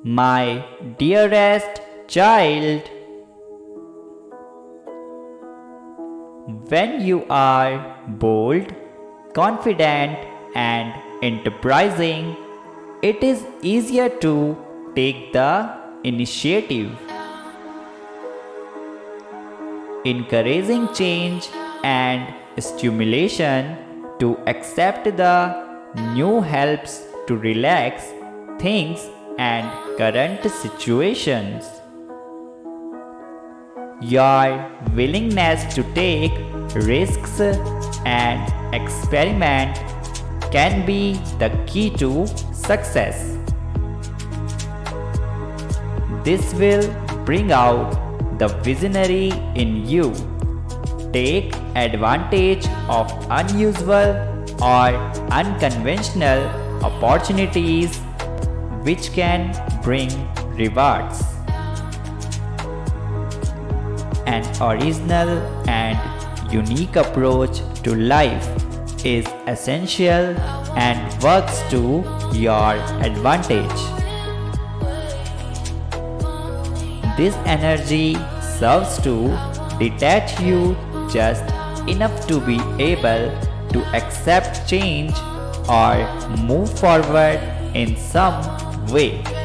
My dearest child, when you are bold, confident, and enterprising, it is easier to take the initiative. Encouraging change and stimulation to accept the new helps to relax things and current situations. Your willingness to take risks and experiment can be the key to success. This will bring out the visionary in you. Take advantage of unusual or unconventional opportunities which can bring rewards. An original and unique approach to life is essential and works to your advantage. This energy serves to detach you just enough to be able to accept change or move forward in some way.